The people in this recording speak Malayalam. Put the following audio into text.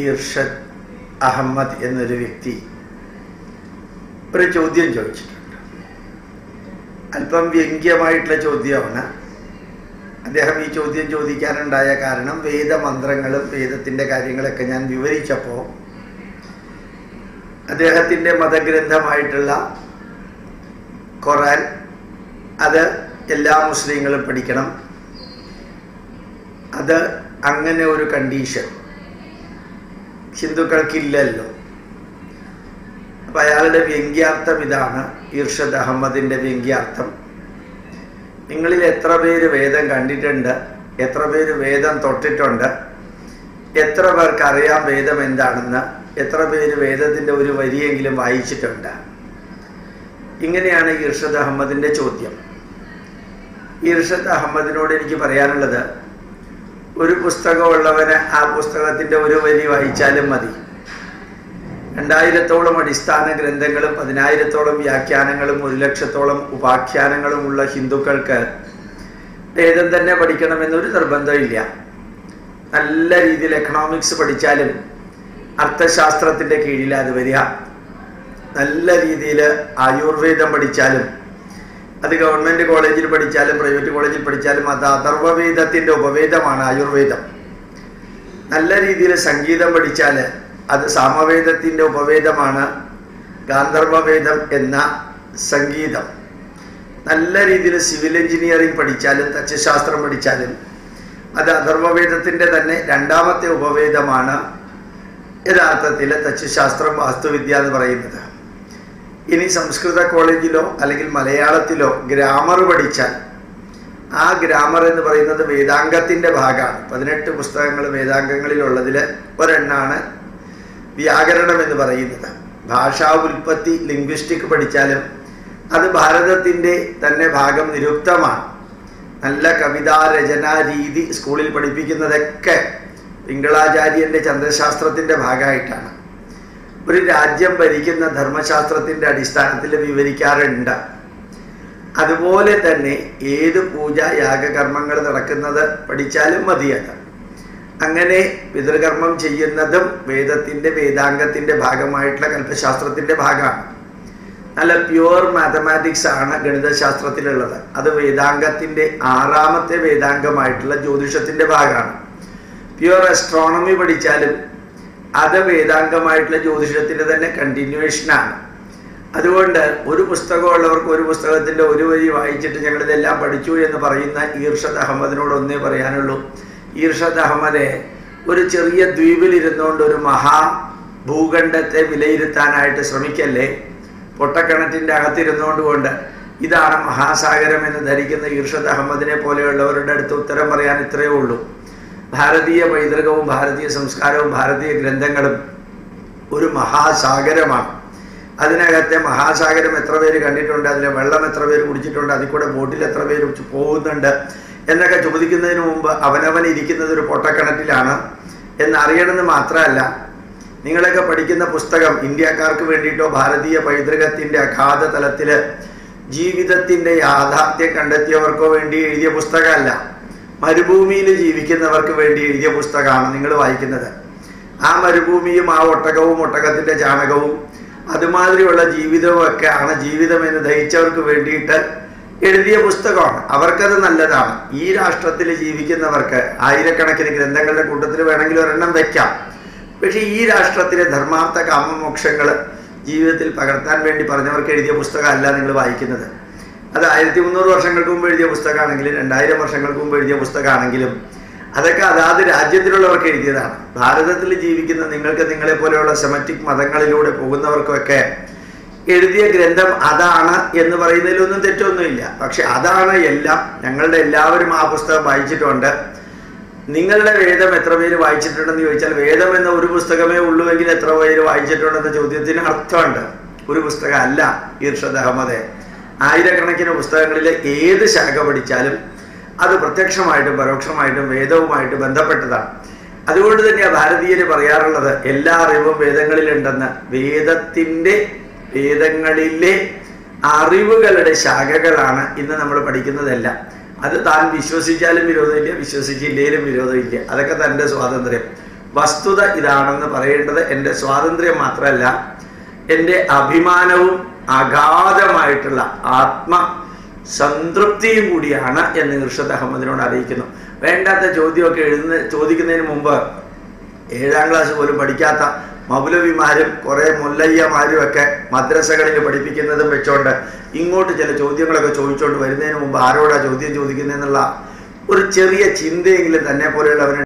ഇർഷദ് അഹമ്മദ് എന്നൊരു വ്യക്തി ഒരു ചോദ്യം ചോദിച്ചിട്ടുണ്ട്. അല്പം വ്യംഗ്യമായിട്ടുള്ള ചോദ്യമാണ്. അദ്ദേഹം ഈ ചോദ്യം ചോദിക്കാനുണ്ടായ കാരണം വേദമന്ത്രങ്ങളും വേദത്തിൻ്റെ കാര്യങ്ങളൊക്കെ ഞാൻ വിവരിച്ചപ്പോൾ അദ്ദേഹത്തിൻ്റെ മതഗ്രന്ഥമായിട്ടുള്ള ഖുർആൻ അത് എല്ലാ മുസ്ലിങ്ങളും പഠിക്കണം, അത് അങ്ങനെ ഒരു കണ്ടീഷൻ ഹിന്ദുക്കൾക്കില്ലല്ലോ. അപ്പം അയാളുടെ വ്യംഗ്യാർത്ഥം ഇതാണ്. ഇർഷദ് അഹമ്മദിൻ്റെ വ്യംഗ്യാർത്ഥം: നിങ്ങളിൽ എത്ര പേര് വേദം കണ്ടിട്ടുണ്ട്, എത്ര പേര് വേദം തൊട്ടിട്ടുണ്ട്, എത്ര പേർക്ക് അറിയാം വേദം എന്താണെന്ന്, എത്ര പേര് വേദത്തിൻ്റെ ഒരു വരിയെങ്കിലും വായിച്ചിട്ടുണ്ട്? ഇങ്ങനെയാണ് ഇർഷദ് അഹമ്മദിൻ്റെ ചോദ്യം. ഇർഷദ് അഹമ്മദിനോട് എനിക്ക് പറയാനുള്ളത്, ഒരു പുസ്തകമുള്ളവന് ആ പുസ്തകത്തിൻ്റെ ഒരു വരി വായിച്ചാലും മതി. 2000-ഓളം അടിസ്ഥാന ഗ്രന്ഥങ്ങളും 10,000-ഓളം വ്യാഖ്യാനങ്ങളും 1,00,000-ഓളം ഉപാഖ്യാനങ്ങളുമുള്ള ഹിന്ദുക്കൾക്ക് വേദം തന്നെ പഠിക്കണമെന്നൊരു നിർബന്ധമില്ല. നല്ല രീതിയിൽ എക്കണോമിക്സ് പഠിച്ചാലും അർത്ഥശാസ്ത്രത്തിൻ്റെ കീഴിൽ അത് വരിക. നല്ല രീതിയിൽ ആയുർവേദം പഠിച്ചാലും, അത് ഗവൺമെൻറ് കോളേജിൽ പഠിച്ചാലും പ്രൈവറ്റ് കോളേജിൽ പഠിച്ചാലും അത് അഥർവവേദത്തിൻ്റെ ഉപവേദമാണ് ആയുർവേദം. നല്ല രീതിയിൽ സംഗീതം പഠിച്ചാൽ അത് സാമവേദത്തിൻ്റെ ഉപവേദമാണ് ഗാന്ധർവവേദം എന്ന സംഗീതം. നല്ല രീതിയിൽ സിവിൽ എഞ്ചിനീയറിംഗ് പഠിച്ചാലും തച്ചുശാസ്ത്രം പഠിച്ചാലും അത് അഥർവവേദത്തിൻ്റെ തന്നെ രണ്ടാമത്തെ ഉപവേദമാണ് യഥാർത്ഥത്തിൽ തച്ചുശാസ്ത്രം, വാസ്തുവിദ്യ എന്ന് പറയുന്നത്. ഇനി സംസ്കൃത കോളേജിലോ അല്ലെങ്കിൽ മലയാളത്തിലോ ഗ്രാമർ പഠിച്ചാൽ ആ ഗ്രാമർ എന്ന് പറയുന്നത് വേദാംഗത്തിൻ്റെ ഭാഗമാണ്. 18 പുസ്തകങ്ങൾ വേദാംഗങ്ങളിലുള്ളതിൽ ഒരെണ്ണാണ് വ്യാകരണം എന്ന് പറയുന്നത്. ഭാഷാ ഉൽപ്പത്തി ലിംഗ്വിസ്റ്റിക് പഠിച്ചാലും അത് ഭാരതത്തിൻ്റെ തന്നെ ഭാഗം നിരുക്തമാണ്. നല്ല കവിതാ രചനാ രീതി സ്കൂളിൽ പഠിപ്പിക്കുന്നതൊക്കെ പിങ്കളാചാര്യൻ്റെ ചന്ദ്രശാസ്ത്രത്തിൻ്റെ ഭാഗമായിട്ടാണ്. ഒരു രാജ്യം ഭരിക്കുന്ന ധർമ്മശാസ്ത്രത്തിൻ്റെ അടിസ്ഥാനത്തിൽ വിവരിക്കാറുണ്ട്. അതുപോലെ തന്നെ ഏത് പൂജ യാഗകർമ്മങ്ങൾ നടക്കുന്നത് പഠിച്ചാലും മതിയത്. അങ്ങനെ പിതൃകർമ്മം ചെയ്യുന്നതും വേദത്തിൻ്റെ വേദാംഗത്തിൻ്റെ ഭാഗമായിട്ടുള്ള കൽപ്പശാസ്ത്രത്തിൻ്റെ ഭാഗമാണ്. നല്ല പ്യുവർ മാത്തമാറ്റിക്സ് ആണ് ഗണിതശാസ്ത്രത്തിലുള്ളത്. അത് വേദാംഗത്തിൻ്റെ 6ാമത്തെ വേദാംഗമായിട്ടുള്ള ജ്യോതിഷത്തിൻ്റെ ഭാഗമാണ്. പ്യുവർ അസ്ട്രോണമി പഠിച്ചാലും അത് വേദാംഗമായിട്ടുള്ള ജ്യോതിഷത്തിൻ്റെ തന്നെ കണ്ടിന്യൂവേഷനാണ്. അതുകൊണ്ട് ഒരു പുസ്തകമുള്ളവർക്ക് ഒരു പുസ്തകത്തിൻ്റെ ഒരു വരി വായിച്ചിട്ട് ഞങ്ങളിതെല്ലാം പഠിച്ചു എന്ന് പറയുന്ന ഇർഷദ് അഹമ്മദിനോട് ഒന്നേ പറയാനുള്ളൂ. ഇർഷദ് അഹമ്മദെ, ഒരു ചെറിയ ദ്വീപിലിരുന്നുകൊണ്ട് ഒരു മഹാഭൂഖണ്ഡത്തെ വിലയിരുത്താനായിട്ട് ശ്രമിക്കല്ലേ. പൊട്ടക്കിണറ്റിൻ്റെ അകത്തിരുന്നുകൊണ്ട് ഇതാണ് മഹാസാഗരം എന്ന് ധരിക്കുന്ന ഇർഷദ് അഹമ്മദിനെ പോലെയുള്ളവരുടെ അടുത്ത് ഉത്തരം പറയാൻ ഇത്രയേ ഉള്ളൂ. ഭാരതീയ പൈതൃകവും ഭാരതീയ സംസ്കാരവും ഭാരതീയ ഗ്രന്ഥങ്ങളും ഒരു മഹാസാഗരമാണ്. അതിനകത്തെ മഹാസാഗരം എത്ര പേര് കണ്ടിട്ടുണ്ട്, അതിലെ വെള്ളം എത്ര പേര് കുടിച്ചിട്ടുണ്ട്, അതിൽ കൂടെ ബോട്ടിൽ എത്ര പേര് പോകുന്നുണ്ട് എന്നൊക്കെ ചോദിക്കുന്നതിന് മുമ്പ് അവനവൻ ഇരിക്കുന്നത് ഒരു പൊട്ടക്കിണറ്റിലാണ് എന്നറിയണമെന്ന് മാത്രമല്ല, നിങ്ങളൊക്കെ പഠിക്കുന്ന പുസ്തകം ഇന്ത്യക്കാർക്ക് വേണ്ടിയിട്ടോ ഭാരതീയ പൈതൃകത്തിൻ്റെ അഗാധ തലത്തിൽ ജീവിതത്തിൻ്റെ യാഥാർത്ഥ്യം കണ്ടെത്തിയവർക്കോ വേണ്ടി എഴുതിയ പുസ്തകമല്ല. മരുഭൂമിയിൽ ജീവിക്കുന്നവർക്ക് വേണ്ടി എഴുതിയ പുസ്തകമാണ് നിങ്ങൾ വായിക്കുന്നത്. ആ മരുഭൂമിയും ആ ഒട്ടകവും ഒട്ടകത്തിൻ്റെ ചാണകവും അതുമാതിരിയുള്ള ജീവിതവും ഒക്കെ ആണ് ജീവിതം എന്ന് ദഹിച്ചവർക്ക് വേണ്ടിയിട്ട് എഴുതിയ പുസ്തകമാണ്. അവർക്കത് നല്ലതാണ്. ഈ രാഷ്ട്രത്തിൽ ജീവിക്കുന്നവർക്ക് ആയിരക്കണക്കിന് ഗ്രന്ഥങ്ങളുടെ കൂട്ടത്തിൽ വേണമെങ്കിൽ ഒരെണ്ണം വയ്ക്കാം. പക്ഷേ ഈ രാഷ്ട്രത്തിലെ ധർമാർത്ഥ കാമമോക്ഷങ്ങൾ ജീവിതത്തിൽ പകർത്താൻ വേണ്ടി പറഞ്ഞവർക്ക് എഴുതിയ പുസ്തകമല്ല നിങ്ങൾ വായിക്കുന്നത്. അത് 1300 വർഷങ്ങൾക്ക് മുമ്പ് എഴുതിയ പുസ്തകമാണെങ്കിലും 2000 വർഷങ്ങൾക്ക് മുമ്പ് എഴുതിയ പുസ്തകമാണെങ്കിലും അതൊക്കെ അതാത് രാജ്യത്തിലുള്ളവർക്ക് എഴുതിയതാണ്. ഭാരതത്തിൽ ജീവിക്കുന്ന നിങ്ങൾക്ക് നിങ്ങളെപ്പോലെയുള്ള സെമറ്റിക് മതങ്ങളിലൂടെ പോകുന്നവർക്കൊക്കെ എഴുതിയ ഗ്രന്ഥം അതാണ് എന്ന് പറയുന്നതിലൊന്നും തെറ്റൊന്നുമില്ല. പക്ഷെ അതാണ് എല്ലാം. ഞങ്ങളുടെ എല്ലാവരും ആ പുസ്തകം വായിച്ചിട്ടുണ്ട്. നിങ്ങളുടെ വേദം എത്ര പേര് വായിച്ചിട്ടുണ്ടെന്ന് ചോദിച്ചാൽ വേദം എന്ന ഒരു പുസ്തകമേ ഉള്ളൂവെങ്കിൽ എത്ര പേര് വായിച്ചിട്ടുണ്ടെന്ന ചോദ്യത്തിന് അർത്ഥമുണ്ട്. ഒരു പുസ്തകം അല്ല ഇർഷദ് അഹമ്മദെ. ആയിരക്കണക്കിന് പുസ്തകങ്ങളിലെ ഏത് ശാഖ പഠിച്ചാലും അത് പ്രത്യക്ഷമായിട്ടും പരോക്ഷമായിട്ടും വേദവുമായിട്ട് ബന്ധപ്പെട്ടതാണ്. അതുകൊണ്ട് തന്നെയാണ് ഭാരതീയർ പറയാറുള്ളത് എല്ലാ അറിവും വേദങ്ങളിലുണ്ടെന്ന്. വേദങ്ങളിലെ അറിവുകളുടെ ശാഖകളാണ് ഇന്ന് നമ്മൾ പഠിക്കുന്നതെല്ലാം. അത് താൻ വിശ്വസിച്ചാലും വിരോധമില്ല, വിശ്വസിച്ചില്ലേലും വിരോധമില്ല. അതൊക്കെ തൻ്റെ സ്വാതന്ത്ര്യം. വസ്തുത ഇതാണെന്ന് പറയേണ്ടത് എൻ്റെ സ്വാതന്ത്ര്യം മാത്രമല്ല, എൻ്റെ അഭിമാനവും അഗാധമായിട്ടുള്ള ആത്മസംതൃപ്തിയും കൂടിയാണ് എന്ന് ഇർഷദ് അഹമ്മദിനോട് അറിയിക്കുന്നു. വേണ്ടാത്ത ചോദ്യമൊക്കെ ചോദിക്കുന്നതിന് മുമ്പ് 7ാം ക്ലാസ് പോലും പഠിക്കാത്ത മൗലവിമാരും കുറേ മുല്ലയ്യമാരും ഒക്കെ മദ്രസകളിൽ പഠിപ്പിക്കുന്നതും വെച്ചോണ്ട് ഇങ്ങോട്ട് ചില ചോദ്യങ്ങളൊക്കെ ചോദിച്ചുകൊണ്ട് വരുന്നതിന് മുമ്പ് ആരോടാ ചോദ്യം ചോദിക്കുന്നതെന്നുള്ള ഒരു ചെറിയ ചിന്തയെങ്കിലും തന്നെ പോലെയുള്ളവന്